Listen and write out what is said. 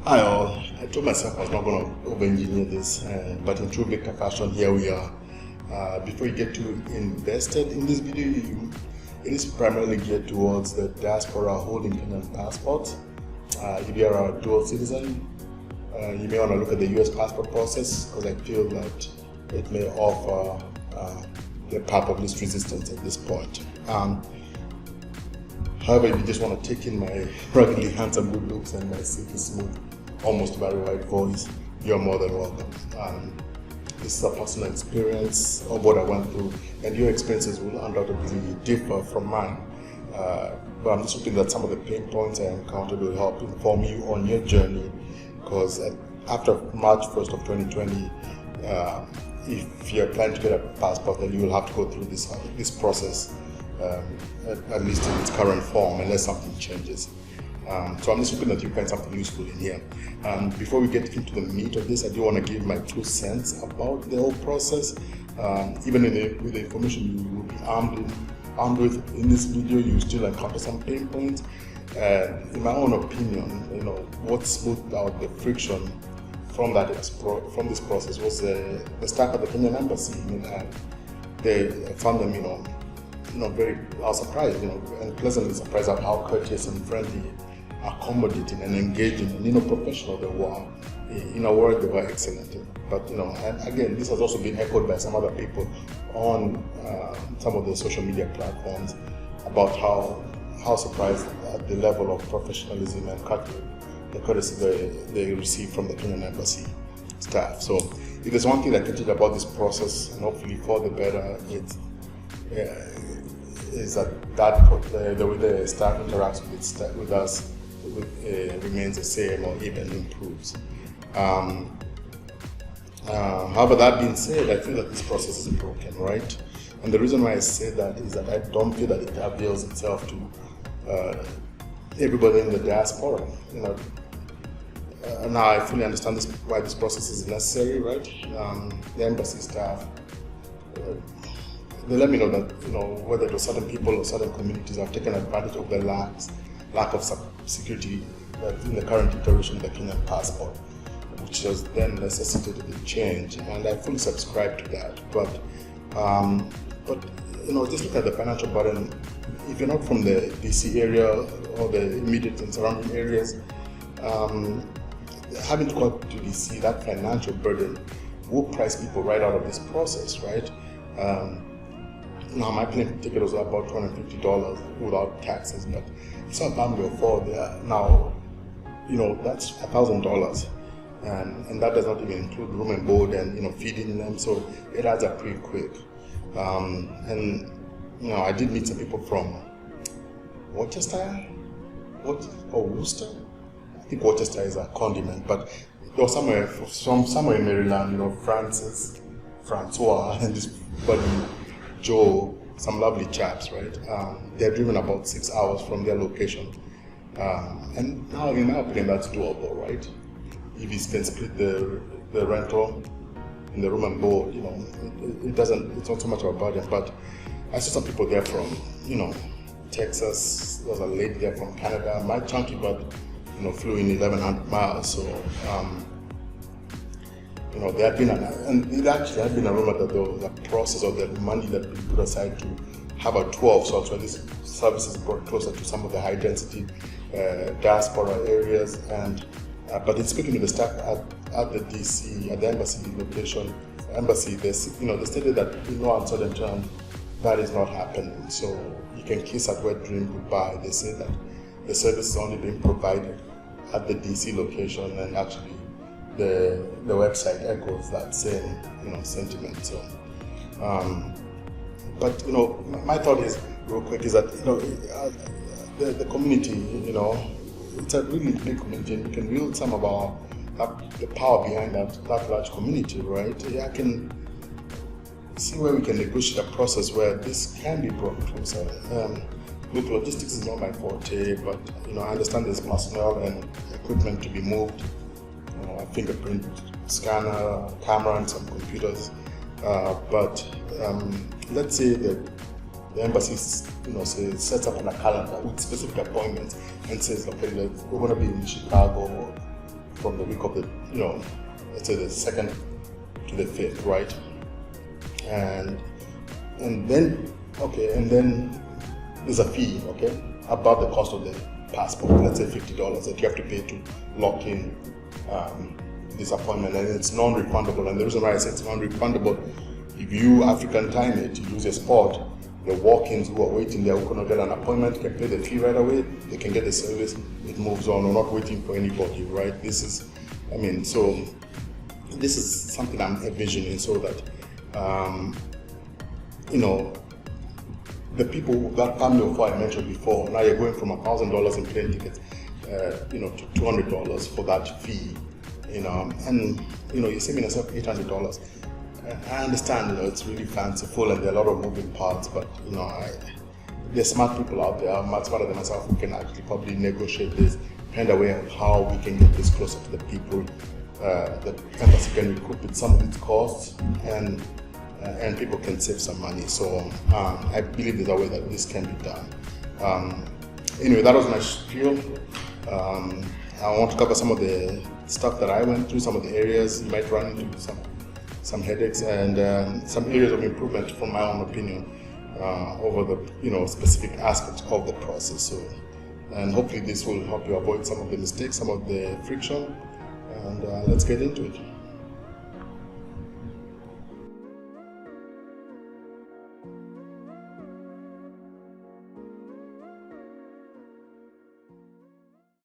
Hi all. I told myself I was not going to over-engineer this, but in true Victor fashion, here we are. Before you get too invested in this video, it is primarily geared towards the diaspora holding Kenyan passport. If you are a dual citizen, you may want to look at the US passport process, because I feel that it may offer the path of least resistance at this point. However, if you just want to take in my ruggedly handsome good looks and my silky smooth, almost very white voice, you're more than welcome. This is a personal experience of what I went through, and your experiences will undoubtedly differ from mine. But I'm just hoping that some of the pain points I encountered will help inform you on your journey, because after March 1st of 2020, if you're planning to get a passport, then you will have to go through this process, at least in its current form, unless something changes. So I'm just hoping that you find something useful in here. Before we get into the meat of this, I do want to give my 2 cents about the whole process. Even with the information you will be armed with in this video, you still encounter some pain points. In my own opinion, what smoothed out the friction from this process was the staff at the Kenyan Embassy. They found them, I was surprised, and pleasantly surprised at how courteous and friendly, accommodating and engaging and professional they were. In a word, they were excellent. But and again, this has also been echoed by some other people on some of the social media platforms about how surprised at the level of professionalism and the courtesy they receive from the Kenyan Embassy staff. So if there's one thing that I can tell about this process, and hopefully for the better, is that the way the staff interacts with us remains the same or even improves. However, that being said, I feel that this process is broken, right? And the reason why I say that is that I don't feel that it avails itself to everybody in the diaspora. Now I fully understand why this process is necessary, right? The embassy staff, they let me know that whether it was certain people or certain communities have taken advantage of the lack of security in the current iteration of the Kenyan passport, which has then necessitated a change, and I fully subscribe to that. But just look at the financial burden. If you're not from the DC area or the immediate and surrounding areas, having to go to DC, that financial burden will price people right out of this process, right? Now, my plane ticket was about $250 without taxes, but it's not bad with four there. Now, that's $1,000, and that does not even include room and board and feeding them, so it adds up pretty quick. And I did meet some people from Worcester, Worcester. I think Worcester is a condiment, but there was somewhere in Maryland, Francois, and this buddy Joe, some lovely chaps, right? They're driven about 6 hours from their location, and now in my opinion that's doable, right? If you can split the rental and the room and board, it's not so much of a burden. But I saw some people there from Texas. There was a lady there from Canada. My chunky butt flew in 1,100 miles, so there had been and it actually had been a rumor that the process or the money that we put aside to have a 12 slots where this service is brought closer to some of the high density diaspora areas, and but in speaking to the staff at the DC, at the embassy location, they stated that in no uncertain terms that is not happening. So you can kiss that wet dream goodbye. They say that the service is only being provided at the DC location, and actually the website echoes that same sentiment. So, but my thought is real quick is that the community, it's a really big community, and we can wield some of the power behind that large community, right? I can see where we can negotiate a process where this can be brought closer. Look, logistics is not my forte, but I understand there's personnel and equipment to be moved. A fingerprint scanner, camera, and some computers. But let's say that the embassy, sets up on a calendar with specific appointments and says, okay, we're going to be in Chicago from the week of the, let's say the 2nd to the 5th, right? And then there's a fee, okay, above the cost of the passport, let's say $50 that you have to pay to lock in this appointment, and it's non-refundable. And the reason why I say it's non-refundable, if you African time it, you lose your spot, the walk-ins who are waiting there, who cannot get an appointment, can pay the fee right away, they can get the service, it moves on. We're not waiting for anybody, right? This is something I'm envisioning, so that, the people, that family of four I mentioned before, now you're going from $1,000 in plane tickets, to $200 for that fee, and you're saving yourself $800. I understand, it's really fanciful and there are a lot of moving parts, but there's smart people out there, much smarter than myself, who can actually probably negotiate this, find a way of how we can get this closer to the people. The embassy can recoup with some of its costs, and people can save some money. So I believe there's a way that this can be done. Anyway, that was my spiel. I want to cover some of the stuff that I went through, some of the areas you might run into, some headaches, and some areas of improvement from my own opinion over the specific aspects of the process. So, and hopefully this will help you avoid some of the mistakes, some of the friction, and let's get into it.